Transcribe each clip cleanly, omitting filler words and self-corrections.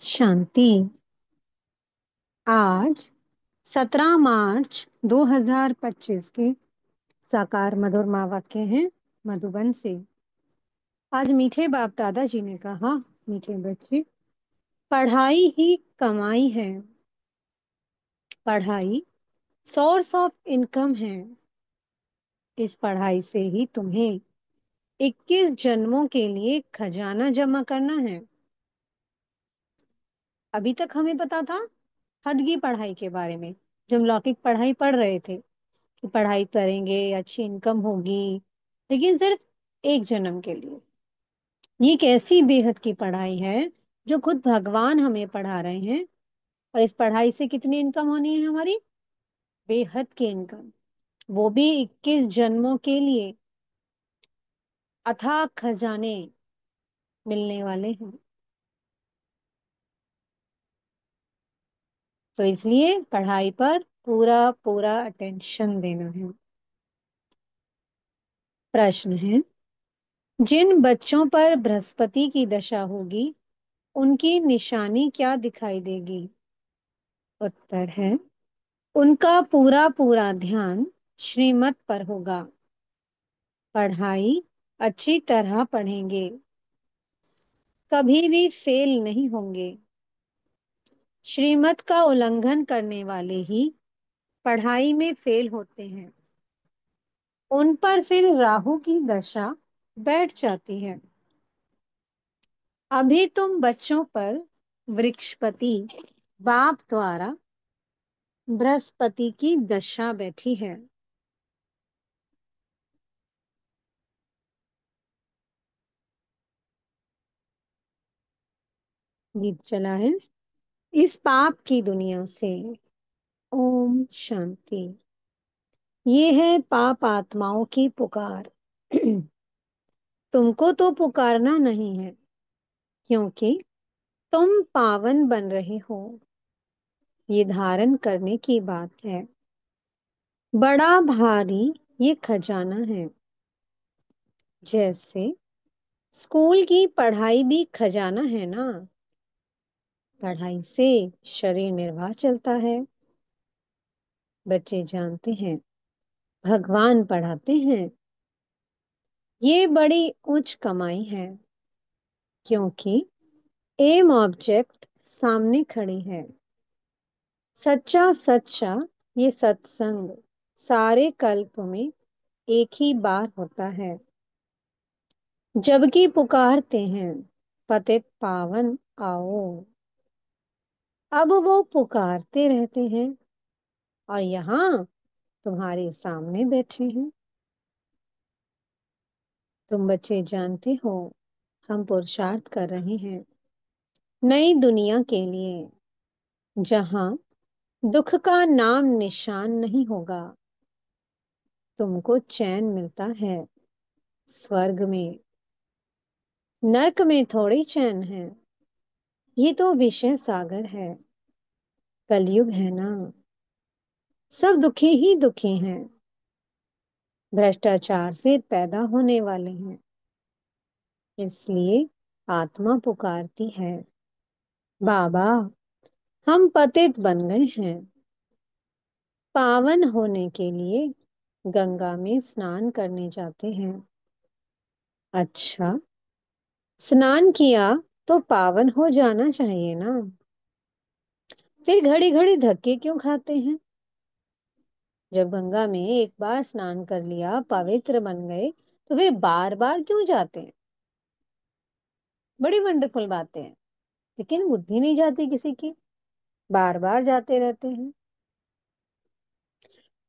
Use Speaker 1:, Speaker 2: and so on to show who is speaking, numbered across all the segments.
Speaker 1: शांति। आज 17 मार्च 2025 के साकार मधुर माँ वाक्य हैं मधुबन से। आज मीठे बाप दादाजी ने कहा, मीठे बच्चे, पढ़ाई ही कमाई है। पढ़ाई सोर्स ऑफ इनकम है। इस पढ़ाई से ही तुम्हें 21 जन्मों के लिए खजाना जमा करना है। अभी तक हमें पता था हद की पढ़ाई के बारे में, जब हम लौकिक पढ़ाई पढ़ रहे थे कि पढ़ाई करेंगे अच्छी इनकम होगी, लेकिन सिर्फ एक जन्म के लिए। ये एक ऐसी बेहद की पढ़ाई है जो खुद भगवान हमें पढ़ा रहे हैं। और इस पढ़ाई से कितनी इनकम होनी है हमारी? बेहद की इनकम, वो भी 21 जन्मों के लिए। अथाह खजाने मिलने वाले हैं। तो इसलिए पढ़ाई पर पूरा पूरा अटेंशन देना है। प्रश्न है, जिन बच्चों पर बृहस्पति की दशा होगी उनकी निशानी क्या दिखाई देगी? उत्तर है, उनका पूरा पूरा ध्यान श्रीमत पर होगा। पढ़ाई अच्छी तरह पढ़ेंगे, कभी भी फेल नहीं होंगे। श्रीमत का उल्लंघन करने वाले ही पढ़ाई में फेल होते हैं। उन पर फिर राहु की दशा बैठ जाती है। अभी तुम बच्चों पर वृक्षपति बाप द्वारा बृहस्पति की दशा बैठी है। गीत चला है, इस पाप की दुनिया से। ओम शांति। ये है पाप आत्माओं की पुकार। तुमको तो पुकारना नहीं है, क्योंकि तुम पावन बन रहे हो। ये धारण करने की बात है। बड़ा भारी ये खजाना है। जैसे स्कूल की पढ़ाई भी खजाना है ना। पढ़ाई से शरीर निर्वाह चलता है। बच्चे जानते हैं भगवान पढ़ाते हैं। ये बड़ी उच्च कमाई है, क्योंकि एम ऑब्जेक्ट सामने खड़ी है। सच्चा सच्चा ये सत्संग सारे कल्प में एक ही बार होता है। जबकि पुकारते हैं पतित पावन आओ। अब वो पुकारते रहते हैं और यहाँ तुम्हारे सामने बैठे हैं। तुम बच्चे जानते हो हम पुरुषार्थ कर रहे हैं नई दुनिया के लिए, जहां दुख का नाम निशान नहीं होगा। तुमको चैन मिलता है स्वर्ग में, नरक में थोड़ी चैन है। ये तो विषय सागर है, कलयुग है ना। सब दुखी ही दुखी हैं, भ्रष्टाचार से पैदा होने वाले हैं। इसलिए आत्मा पुकारती है, बाबा हम पतित बन गए हैं। पावन होने के लिए गंगा में स्नान करने जाते हैं। अच्छा, स्नान किया तो पावन हो जाना चाहिए ना। फिर घड़ी घड़ी धक्के क्यों खाते हैं? जब गंगा में एक बार स्नान कर लिया, पवित्र बन गए, तो फिर बार बार क्यों जाते हैं? बड़ी वंडरफुल बातें हैं, लेकिन बुद्धि नहीं जाती किसी की, बार बार जाते रहते हैं।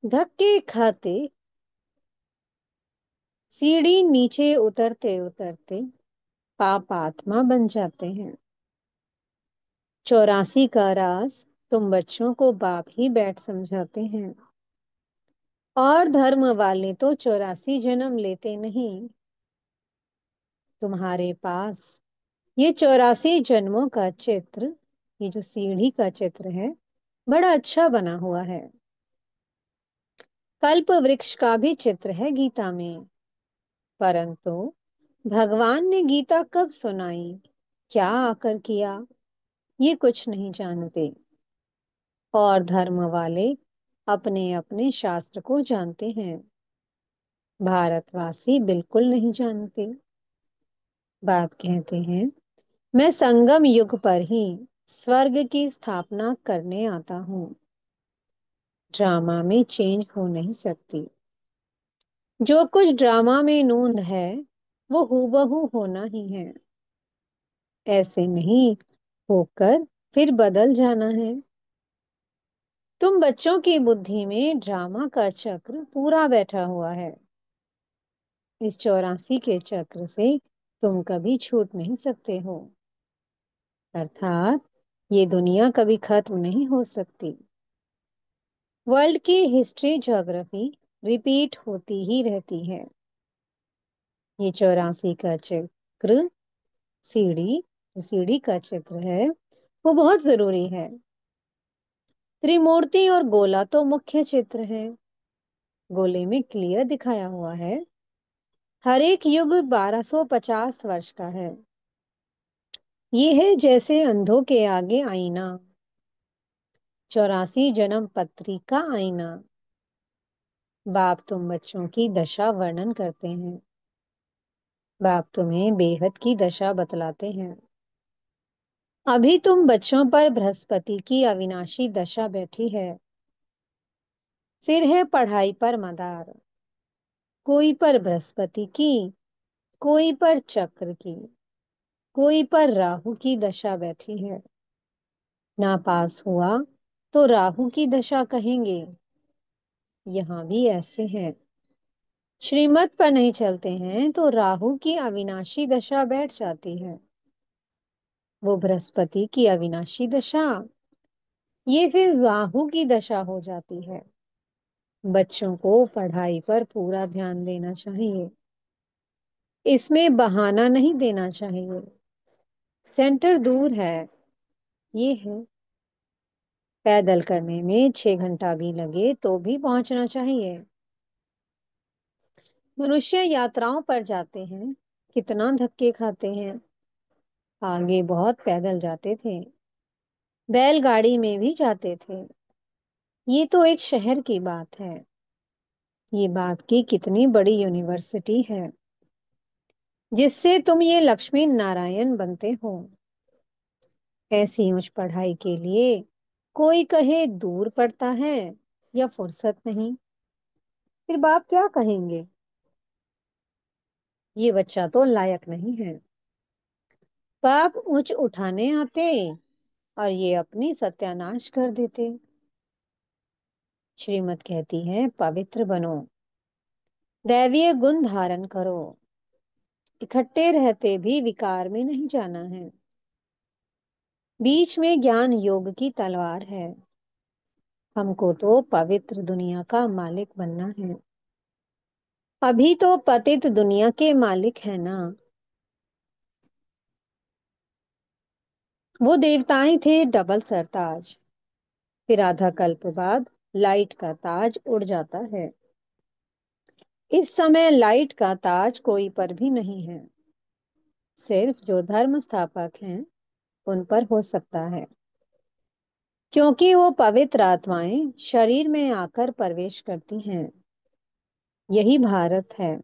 Speaker 1: धक्के खाते सीढ़ी नीचे उतरते उतरते पाप आत्मा बन जाते हैं। 84 का राज तुम बच्चों को बाप ही बैठ समझाते हैं। और धर्म वाले तो 84 जन्म लेते नहीं। तुम्हारे पास ये 84 जन्मों का चित्र, ये जो सीढ़ी का चित्र है, बड़ा अच्छा बना हुआ है। कल्प वृक्ष का भी चित्र है गीता में, परंतु भगवान ने गीता कब सुनाई, क्या आकर किया, ये कुछ नहीं जानते। और धर्म वाले अपने अपने शास्त्र को जानते हैं। भारतवासी बिल्कुल नहीं जानते। बाप कहते हैं, मैं संगम युग पर ही स्वर्ग की स्थापना करने आता हूँ। ड्रामा में चेंज हो नहीं सकती। जो कुछ ड्रामा में नूंद है वो हूबहू होना ही है। ऐसे नहीं होकर फिर बदल जाना है। तुम बच्चों की बुद्धि में ड्रामा का चक्र पूरा बैठा हुआ है। इस 84 के चक्र से तुम कभी छूट नहीं सकते हो। अर्थात ये दुनिया कभी खत्म नहीं हो सकती। वर्ल्ड की हिस्ट्री ज्योग्राफी रिपीट होती ही रहती है। ये 84 का चक्र, सीढ़ी, जो सीढ़ी का चित्र है वो बहुत जरूरी है। त्रिमूर्ति और गोला तो मुख्य चित्र है। गोले में क्लियर दिखाया हुआ है हर एक युग 1250 वर्ष का है। ये है जैसे अंधों के आगे आईना, 84 जन्म पत्री का आईना। बाप तुम बच्चों की दशा वर्णन करते हैं। बाप तुम्हें बेहद की दशा बतलाते हैं। अभी तुम बच्चों पर बृहस्पति की अविनाशी दशा बैठी है। फिर है पढ़ाई पर मदार। कोई पर बृहस्पति की, कोई पर चक्र की, कोई पर राहु की दशा बैठी है। ना पास हुआ तो राहु की दशा कहेंगे। यहाँ भी ऐसे है। श्रीमत पर नहीं चलते हैं तो राहु की अविनाशी दशा बैठ जाती है। वो बृहस्पति की अविनाशी दशा, ये फिर राहु की दशा हो जाती है। बच्चों को पढ़ाई पर पूरा ध्यान देना चाहिए। इसमें बहाना नहीं देना चाहिए। सेंटर दूर है, ये है। पैदल करने में 6 घंटा भी लगे तो भी पहुंचना चाहिए। मनुष्य यात्राओं पर जाते हैं, कितना धक्के खाते हैं। आगे बहुत पैदल जाते थे, बैलगाड़ी में भी जाते थे। ये तो एक शहर की बात है। ये बात की कितनी बड़ी यूनिवर्सिटी है जिससे तुम ये लक्ष्मी नारायण बनते हो। ऐसी उच्च पढ़ाई के लिए कोई कहे दूर पड़ता है या फुर्सत नहीं, फिर बाप क्या कहेंगे? ये बच्चा तो लायक नहीं है। बाप ऊंच उठाने आते और ये अपनी सत्यानाश कर देते। श्रीमत कहती है पवित्र बनो, दैवीय गुण धारण करो। इकट्ठे रहते भी विकार में नहीं जाना है। बीच में ज्ञान योग की तलवार है। हमको तो पवित्र दुनिया का मालिक बनना है। अभी तो पतित दुनिया के मालिक है ना। वो देवताएं थे डबल सरताज। फिर आधा कल्प बाद लाइट का ताज उड़ जाता है। इस समय लाइट का ताज कोई पर भी नहीं है। सिर्फ जो धर्म स्थापक हैं उन पर हो सकता है, क्योंकि वो पवित्र आत्माएं शरीर में आकर प्रवेश करती हैं। यही भारत है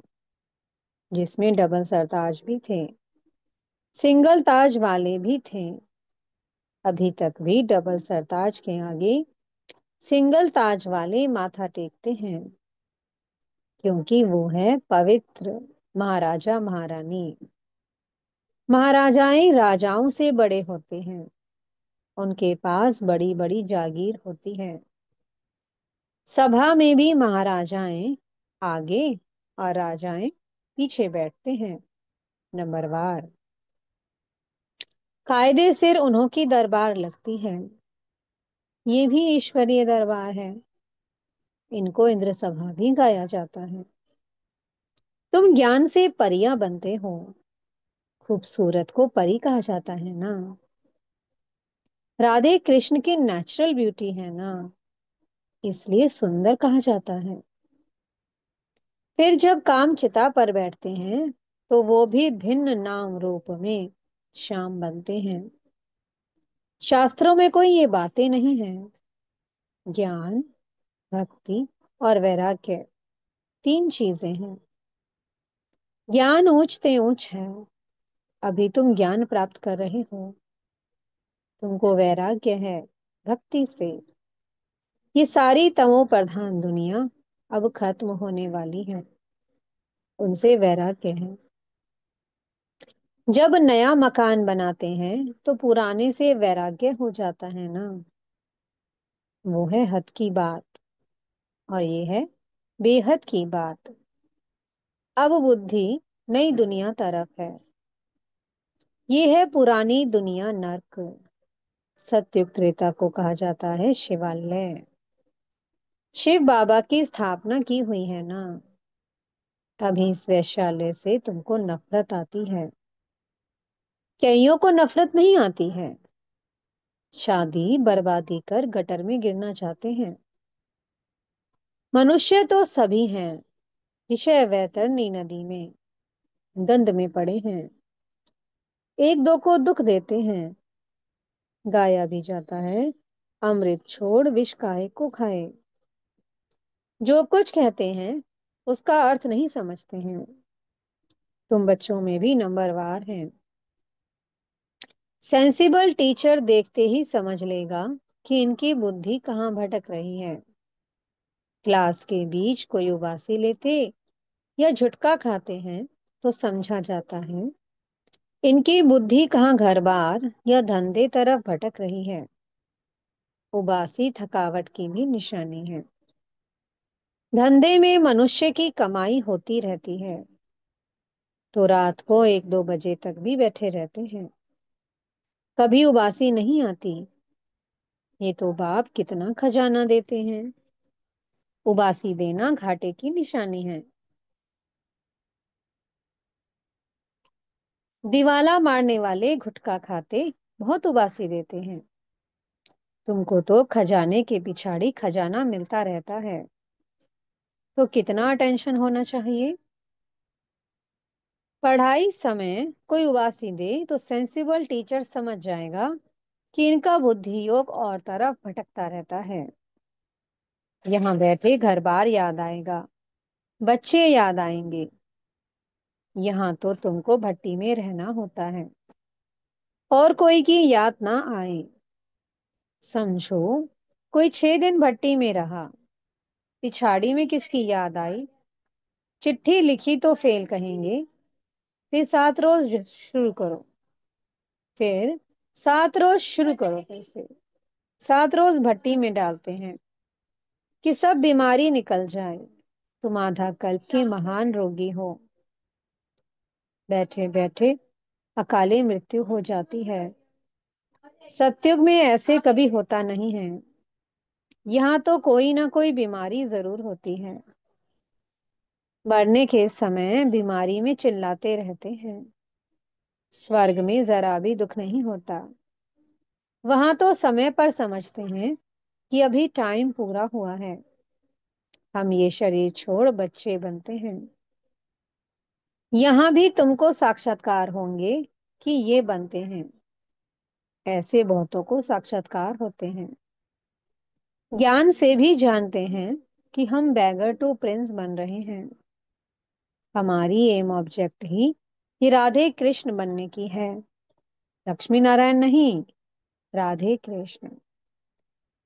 Speaker 1: जिसमें डबल सरताज भी थे, सिंगल ताज वाले भी थे। अभी तक भी डबल सरताज के आगे सिंगल ताज वाले माथा टेकते हैं, क्योंकि वो है पवित्र महाराजा महारानी। महाराजाएं राजाओं से बड़े होते हैं। उनके पास बड़ी बड़ी जागीर होती है। सभा में भी महाराजाएं आगे और राजाएं पीछे बैठते हैं, नंबरवार। कायदे सिर उन्हों की दरबार लगती है। ये भी ईश्वरीय दरबार है। इनको इंद्र सभा भी गाया जाता है। तुम ज्ञान से परियां बनते हो। खूबसूरत को परी कहा जाता है ना। राधे कृष्ण की नेचुरल ब्यूटी है ना, इसलिए सुंदर कहा जाता है। फिर जब काम चिता पर बैठते हैं तो वो भी भिन्न नाम रूप में श्याम बनते हैं। शास्त्रों में कोई ये बातें नहीं है। ज्ञान, भक्ति और वैराग्य तीन चीजें हैं। ज्ञान ऊंचते ऊंच है। अभी तुम ज्ञान प्राप्त कर रहे हो। तुमको वैराग्य है भक्ति से। ये सारी तमो प्रधान दुनिया अब खत्म होने वाली है। उनसे वैराग्य है। जब नया मकान बनाते हैं तो पुराने से वैराग्य हो जाता है ना। वो है हद की बात। और ये है बेहद की बात। अब बुद्धि नई दुनिया तरफ है। ये है पुरानी दुनिया नर्क। सत्युग त्रेता को कहा जाता है शिवालय। शिव बाबा की स्थापना की हुई है ना। अभी इस वैश्यालय से तुमको नफरत आती है। कईयों को नफरत नहीं आती है। शादी बर्बादी कर गटर में गिरना चाहते हैं। मनुष्य तो सभी हैं। विषय वैतरणी नदी में गंध में पड़े हैं। एक दो को दुख देते हैं। गाया भी जाता है, अमृत छोड़ विष काहे को खाए। जो कुछ कहते हैं उसका अर्थ नहीं समझते हैं। तुम बच्चों में भी नंबरवार हैं। सेंसिबल टीचर देखते ही समझ लेगा कि इनकी बुद्धि कहाँ भटक रही है। क्लास के बीच कोई उबासी लेते या झुटका खाते हैं तो समझा जाता है इनकी बुद्धि कहाँ घर बार या धंधे तरफ भटक रही है। उबासी थकावट की भी निशानी है। धंधे में मनुष्य की कमाई होती रहती है तो रात को 1-2 बजे तक भी बैठे रहते हैं। कभी उबासी नहीं आती। ये तो बाप कितना खजाना देते हैं। उबासी देना घाटे की निशानी है। दिवाला मारने वाले गुटखा खाते बहुत उबासी देते हैं। तुमको तो खजाने के पिछाड़ी खजाना मिलता रहता है तो कितना टेंशन होना चाहिए। पढ़ाई समय कोई उबासी दे तो सेंसिबल टीचर समझ जाएगा कि इनका बुद्धि योग और तरफ भटकता रहता है। यहाँ बैठे घर बार याद आएगा। बच्चे याद आएंगे। यहाँ तो तुमको भट्टी में रहना होता है और कोई की याद ना आए। समझो कोई 6 दिन भट्टी में रहा। पिछाड़ी में किसकी याद आई। चिट्ठी लिखी तो फेल कहेंगे। फिर 7 रोज शुरू करो। फिर 7 रोज शुरू करो फिर से। 7 रोज भट्टी में डालते हैं कि सब बीमारी निकल जाए। तुम आधा कल्प के महान रोगी हो। बैठे बैठे अकाले मृत्यु हो जाती है। सतयुग में ऐसे कभी होता नहीं है। यहाँ तो कोई ना कोई बीमारी जरूर होती है। मरने के समय बीमारी में चिल्लाते रहते हैं। स्वर्ग में जरा भी दुख नहीं होता। वहां तो समय पर समझते हैं कि अभी टाइम पूरा हुआ है। हम ये शरीर छोड़ बच्चे बनते हैं। यहाँ भी तुमको साक्षात्कार होंगे कि ये बनते हैं। ऐसे बहुतों को साक्षात्कार होते हैं। ज्ञान से भी जानते हैं कि हम बैगर टू प्रिंस बन रहे हैं। हमारी एम ऑब्जेक्ट ही ये राधे कृष्ण बनने की है। लक्ष्मी नारायण नहीं, राधे कृष्ण।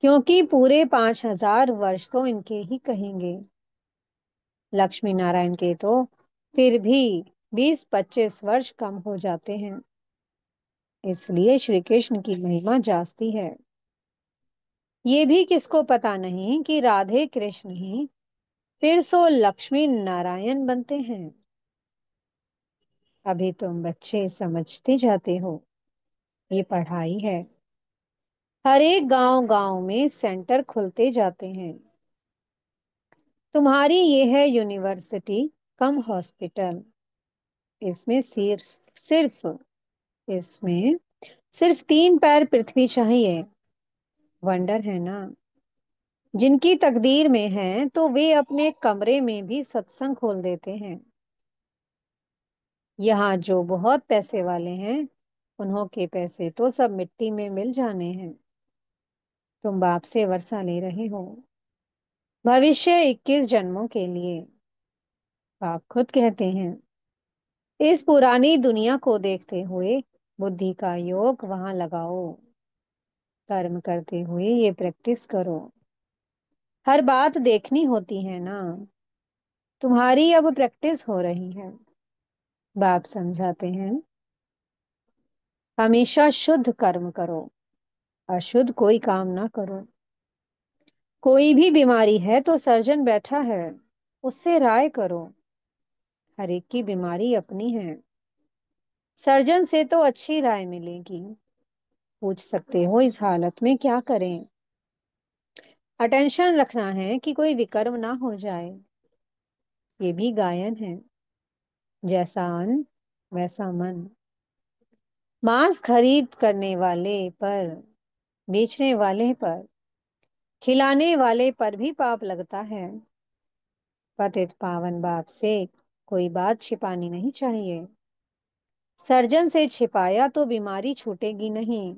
Speaker 1: क्योंकि पूरे 5000 वर्ष तो इनके ही कहेंगे। लक्ष्मी नारायण के तो फिर भी 20-25 वर्ष कम हो जाते हैं। इसलिए श्री कृष्ण की महिमा जास्ती है। ये भी किसको पता नहीं कि राधे कृष्ण ही फिर सो लक्ष्मी नारायण बनते हैं। अभी तुम बच्चे समझते जाते हो। ये पढ़ाई है। हर एक गांव गांव में सेंटर खुलते जाते हैं। तुम्हारी ये है यूनिवर्सिटी कम हॉस्पिटल। इसमें सिर्फ इसमें सिर्फ 3 पैर पृथ्वी चाहिए। वंडर है ना। जिनकी तकदीर में है तो वे अपने कमरे में भी सत्संग खोल देते हैं। यहाँ जो बहुत पैसे वाले हैं उन्हों के पैसे तो सब मिट्टी में मिल जाने हैं। तुम बाप से वर्षा ले रहे हो, भविष्य 21 जन्मों के लिए। बाप खुद कहते हैं, इस पुरानी दुनिया को देखते हुए बुद्धि का योग वहां लगाओ। कर्म करते हुए ये प्रैक्टिस करो। हर बात देखनी होती है ना। तुम्हारी अब प्रैक्टिस हो रही है। बाप समझाते हैं, हमेशा शुद्ध कर्म करो, अशुद्ध कोई काम ना करो। कोई भी बीमारी है तो सर्जन बैठा है, उससे राय करो। हर एक की बीमारी अपनी है, सर्जन से तो अच्छी राय मिलेगी। पूछ सकते हो इस हालत में क्या करें। अटेंशन रखना है कि कोई विकर्म ना हो जाए। ये भी गायन है। जैसा अन्न वैसा मन। मांस खरीद करने वाले पर, बेचने वाले पर, खिलाने वाले पर भी पाप लगता है। पतित पावन बाप से कोई बात छिपानी नहीं चाहिए। सर्जन से छिपाया तो बीमारी छूटेगी नहीं।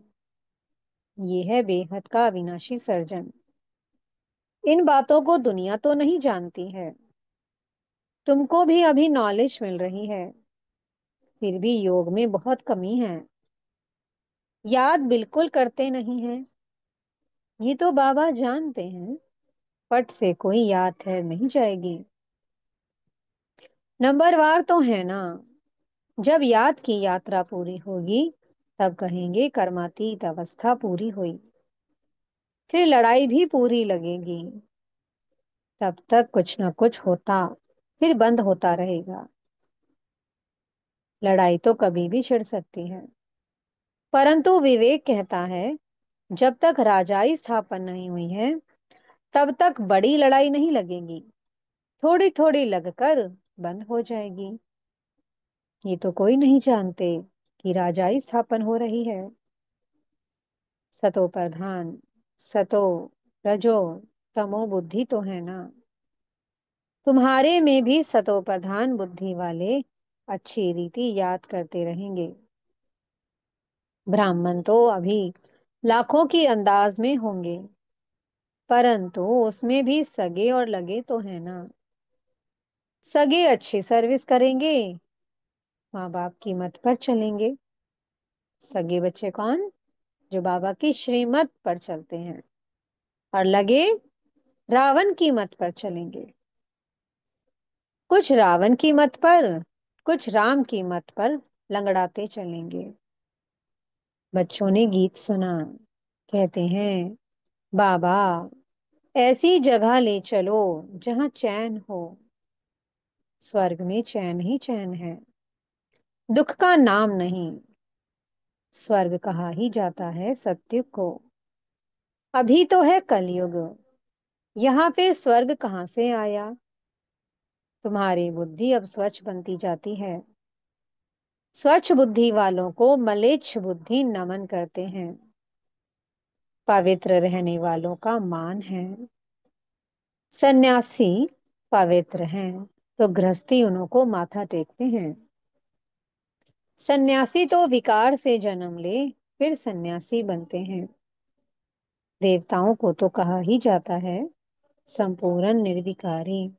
Speaker 1: ये है बेहद का अविनाशी सर्जन। इन बातों को दुनिया तो नहीं जानती है। तुमको भी अभी नॉलेज मिल रही है, फिर भी योग में बहुत कमी है। याद बिल्कुल करते नहीं हैं। ये तो बाबा जानते हैं। पट से कोई याद ठहर नहीं जाएगी। नंबरवार तो है ना। जब याद की यात्रा पूरी होगी, तब कहेंगे कर्मातीत अवस्था पूरी हुई। फिर लड़ाई भी पूरी लगेगी। तब तक कुछ न कुछ होता, फिर बंद होता रहेगा। लड़ाई तो कभी भी छिड़ सकती है, परंतु विवेक कहता है, जब तक राजाई स्थापन नहीं हुई है, तब तक बड़ी लड़ाई नहीं लगेगी। थोड़ी थोड़ी लगकर बंद हो जाएगी। ये तो कोई नहीं जानते कि राजाई स्थापन हो रही है। सतो प्रधान, सतो, रजो, तमो बुद्धि तो है ना। तुम्हारे में भी सतो प्रधान बुद्धि वाले अच्छी रीति याद करते रहेंगे। ब्राह्मण तो अभी लाखों की अंदाज में होंगे, परंतु उसमें भी सगे और लगे तो है ना। सगे अच्छी सर्विस करेंगे, माँ बाप की मत पर चलेंगे। सगे बच्चे कौन? जो बाबा की श्रीमत पर चलते हैं। और लगे रावण की मत पर चलेंगे। कुछ रावण की मत पर, कुछ राम की मत पर लंगड़ाते चलेंगे। बच्चों ने गीत सुना, कहते हैं, बाबा ऐसी जगह ले चलो जहां चैन हो। स्वर्ग में चैन ही चैन है, दुख का नाम नहीं। स्वर्ग कहा ही जाता है सत्य को। अभी तो है कलयुग, यहाँ पे स्वर्ग कहाँ से आया। तुम्हारी बुद्धि अब स्वच्छ बनती जाती है। स्वच्छ बुद्धि वालों को मलेच्छ बुद्धि नमन करते हैं। पवित्र रहने वालों का मान है। सन्यासी पवित्र हैं तो गृहस्थी उन्हों को माथा टेकते हैं। सन्यासी तो विकार से जन्म ले, फिर सन्यासी बनते हैं। देवताओं को तो कहा ही जाता है संपूर्ण निर्विकारी।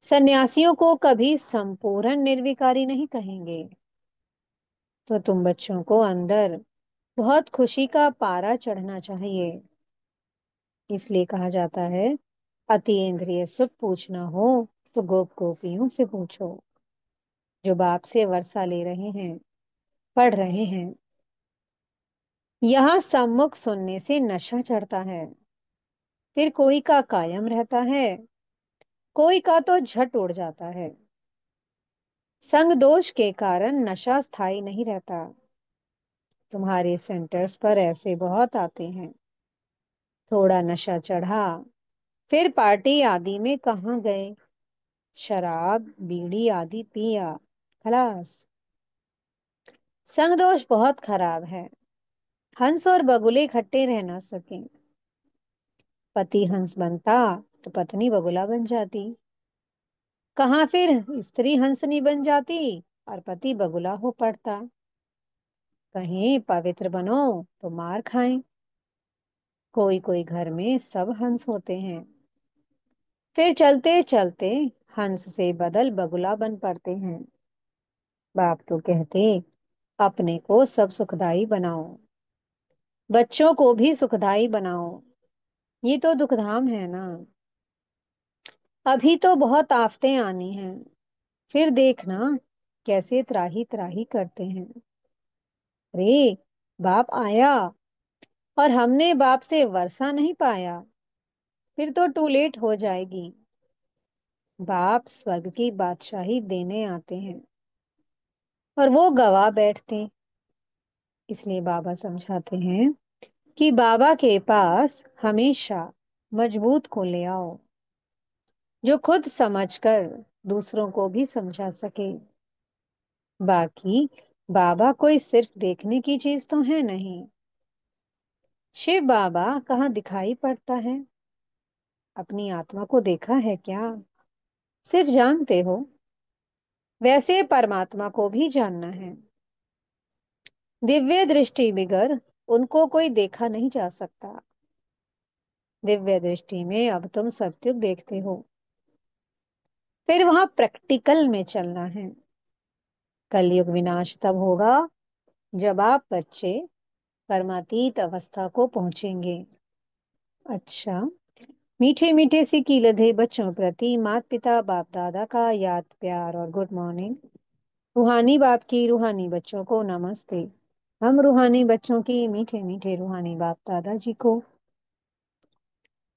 Speaker 1: सन्यासियों को कभी संपूर्ण निर्विकारी नहीं कहेंगे। तो तुम बच्चों को अंदर बहुत खुशी का पारा चढ़ना चाहिए। इसलिए कहा जाता है, अतीन्द्रिय सुख पूछना हो तो गोप गोपियों से पूछो, जो बाप से वर्षा ले रहे हैं, पढ़ रहे हैं। यहाँ सम्मुख सुनने से नशा चढ़ता है। फिर कोई का कायम रहता है, कोई का तो झट उड़ जाता है। संग दोष के कारण नशा स्थायी नहीं रहता। तुम्हारे सेंटर्स पर ऐसे बहुत आते हैं। थोड़ा नशा चढ़ा, फिर पार्टी आदि में कहाँ गए, शराब बीड़ी आदि पिया, खलास। संग दोष बहुत खराब है। हंस और बगुले इकट्ठे रह ना सके। पति हंस बनता तो पत्नी बगुला बन जाती। कहाँ फिर स्त्री हंसनी बन जाती और पति बगुला हो पड़ता। कहीं पवित्र बनो तो मार खाएं। कोई कोई घर में सब हंस होते हैं, फिर चलते चलते हंस से बदल बगुला बन पड़ते हैं। बाप तो कहते, अपने को सब सुखदाई बनाओ, बच्चों को भी सुखदाई बनाओ। ये तो दुखधाम है ना। अभी तो बहुत आफतें आनी हैं, फिर देखना कैसे त्राही त्राही करते हैं। रे, बाप आया और हमने बाप से वर्षा नहीं पाया, फिर तो टू लेट हो जाएगी। बाप स्वर्ग की बादशाही देने आते हैं और वो गवा बैठते। इसलिए बाबा समझाते हैं कि बाबा के पास हमेशा मजबूत को ले आओ, जो खुद समझकर दूसरों को भी समझा सके। बाकी बाबा कोई सिर्फ देखने की चीज तो है नहीं। शिव बाबा कहाँ दिखाई पड़ता है? अपनी आत्मा को देखा है क्या? सिर्फ जानते हो, वैसे परमात्मा को भी जानना है। दिव्य दृष्टि बिगर उनको कोई देखा नहीं जा सकता। दिव्य दृष्टि में अब तुम सत्युग देखते हो, फिर वहां प्रैक्टिकल में चलना है। कलयुग विनाश तब होगा जब आप बच्चे कर्मातीत अवस्था को पहुंचेंगे। अच्छा, मीठे मीठे से कीलधे बच्चों प्रति माता पिता बाप दादा का याद प्यार और गुड मॉर्निंग। रूहानी बाप की रूहानी बच्चों को नमस्ते। हम रूहानी बच्चों की मीठे मीठे रूहानी बाप दादाजी को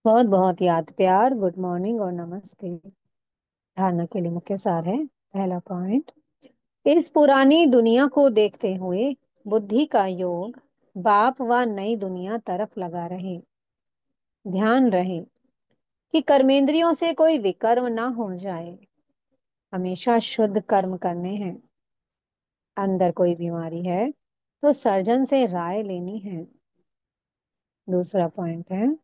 Speaker 1: बहुत बहुत याद प्यार, गुड मॉर्निंग और नमस्ते। धारणा के लिए मुख्य सार है। पहला पॉइंट, इस पुरानी दुनिया को देखते हुए बुद्धि का योग बाप व नई दुनिया तरफ लगा रहे। ध्यान रहे कि कर्मेंद्रियों से कोई विकर्म ना हो जाए। हमेशा शुद्ध कर्म करने हैं। अंदर कोई बीमारी है तो सर्जन से राय लेनी है। दूसरा पॉइंट है,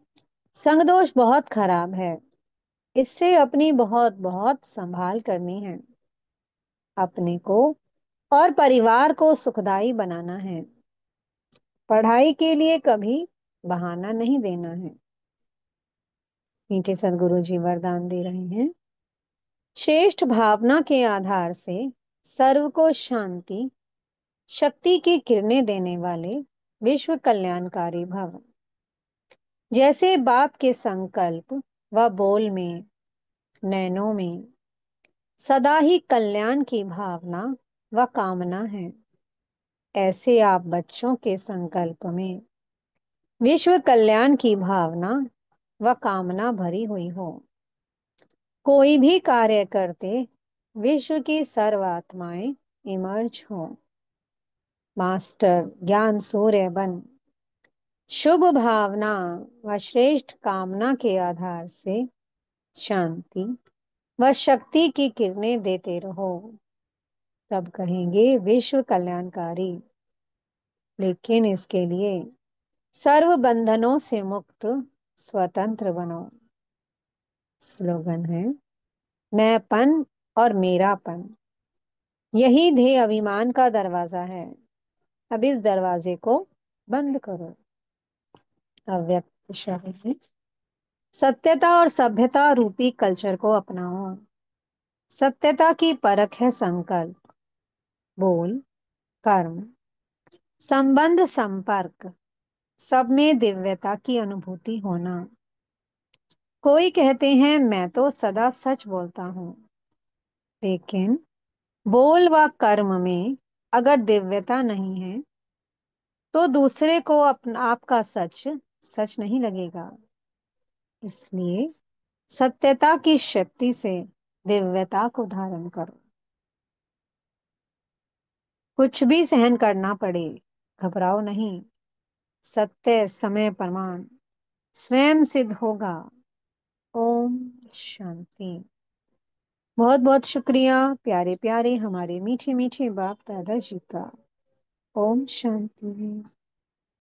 Speaker 1: संग दोष बहुत खराब है, इससे अपनी बहुत बहुत संभाल करनी है। अपने को और परिवार को सुखदाई बनाना है। पढ़ाई के लिए कभी बहाना नहीं देना है। मीठे सदगुरु जी वरदान दे रहे हैं, श्रेष्ठ भावना के आधार से सर्व को शांति शक्ति की किरणें देने वाले विश्व कल्याणकारी भव। जैसे बाप के संकल्प व बोल में, नैनों में सदा ही कल्याण की भावना व कामना है, ऐसे आप बच्चों के संकल्प में विश्व कल्याण की भावना व कामना भरी हुई हो। कोई भी कार्य करते विश्व की सर्व आत्माएं इमर्ज हो। मास्टर ज्ञान सूर्य बन शुभ भावना व श्रेष्ठ कामना के आधार से शांति व शक्ति की किरणें देते रहो, तब कहेंगे विश्व कल्याणकारी। लेकिन इसके लिए सर्व बंधनों से मुक्त स्वतंत्र बनो। स्लोगन है, मैंपन और मेरापन, यही ध्येय अभिमान का दरवाजा है। अब इस दरवाजे को बंद करो। अव्यक्त शब्द है, सत्यता और सभ्यता रूपी कल्चर को अपनाओ। सत्यता की परख है संकल्प, बोल, कर्म, संबंध, संपर्क, सब में दिव्यता की अनुभूति होना। कोई कहते हैं मैं तो सदा सच बोलता हूं, लेकिन बोल व कर्म में अगर दिव्यता नहीं है तो दूसरे को अपना आपका सच सच नहीं लगेगा। इसलिए सत्यता की शक्ति से दिव्यता को धारण करो। कुछ भी सहन करना पड़े, घबराओ नहीं। सत्य समय प्रमाण स्वयं सिद्ध होगा। ओम शांति। बहुत बहुत शुक्रिया प्यारे प्यारे हमारे मीठे मीठे बाप दादा जी का। ओम शांति।